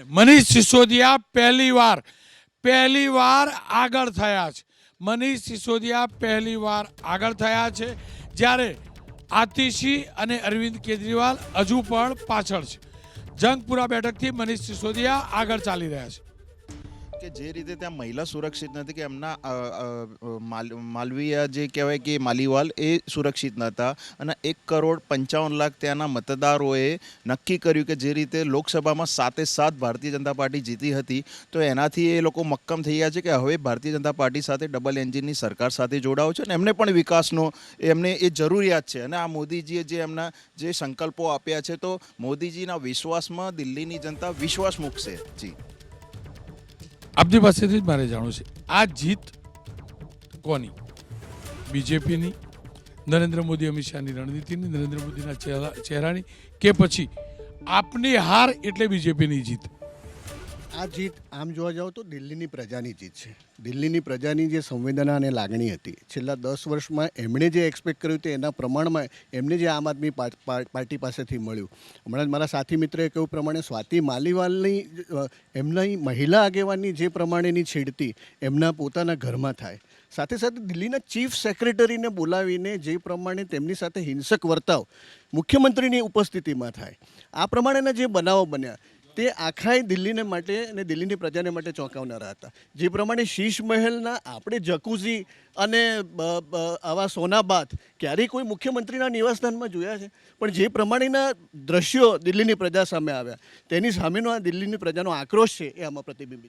મનીષ સિસોદિયા પહેલીવાર આગળ થયા છે. મનીષ સિસોદિયા પહેલીવાર આગળ થયા છે, જ્યારે આતિશી અને અરવિંદ કેજરીવાલ હજુ પણ પાછળ છે. જંગપુરા બેઠકથી મનીષ સિસોદિયા આગળ ચાલી રહ્યા છે. કે જે રીતે ત્યાં મહિલા સુરક્ષિત નથી, કે એમના માલવીયા જે કહેવાય કે માલીવાલ એ સુરક્ષિત નહોતા, અને 1,55,00,000 ત્યાંના મતદારોએ નક્કી કર્યું કે જે રીતે લોકસભામાં 7 ભારતીય જનતા પાર્ટી જીતી હતી, તો એનાથી એ લોકો મક્કમ થઈ ગયા છે કે હવે ભારતીય જનતા પાર્ટી સાથે ડબલ એન્જિનની સરકાર સાથે જોડાવ છે, અને એમને પણ વિકાસનો એમને એ જરૂરિયાત છે. અને આ મોદીજીએ જે એમના જે સંકલ્પો આપ્યા છે, તો મોદીજીના વિશ્વાસમાં દિલ્હીની જનતા વિશ્વાસ મૂકશે. જી, આપની પાસેથી જ મારે જાણવું છે, આ જીત કોની? બીજેપીની, નરેન્દ્ર મોદી અમિત શાહની રણનીતિની, નરેન્દ્ર મોદીના ચહેરાની, કે પછી આપની હાર એટલે બીજેપીની જીત? આ જીત આમ જોવા જાઓ તો દિલ્હીની પ્રજાની જીત છે. દિલ્હીની પ્રજાની જે સંવેદના અને લાગણી હતી છેલ્લા 10 વર્ષમાં, એમણે જે એક્સપેક્ટ કર્યું તે એના પ્રમાણમાં એમને જે આમ આદમી પાર્ટી પાસેથી મળ્યું. હમણાં જ મારા સાથી મિત્રએ કહ્યું પ્રમાણે સ્વાતિ માલીવાલની એમની મહિલા આગેવાનની જે પ્રમાણેની છેડતી એમના પોતાના ઘરમાં થાય, સાથે સાથે દિલ્હીના ચીફ સેક્રેટરીને બોલાવીને જે પ્રમાણે તેમની સાથે હિંસક વર્તાવ મુખ્યમંત્રીની ઉપસ્થિતિમાં થાય, આ પ્રમાણેના જે બનાવો બન્યા તે આખાય દિલ્હીને માટે અને દિલ્હીની પ્રજાને માટે ચોંકાવનારા હતા. જે પ્રમાણે શીશ મહેલના આપણે જકુઝી અને આવા સોનાબાદ ક્યારેય કોઈ મુખ્યમંત્રીના નિવાસસ્થાનમાં જોયા છે, પણ જે પ્રમાણેના દ્રશ્યો દિલ્હીની પ્રજા સામે આવ્યા તેની સામેનો આ દિલ્હીની પ્રજાનો આક્રોશ છે એ આમાં પ્રતિબિંબિત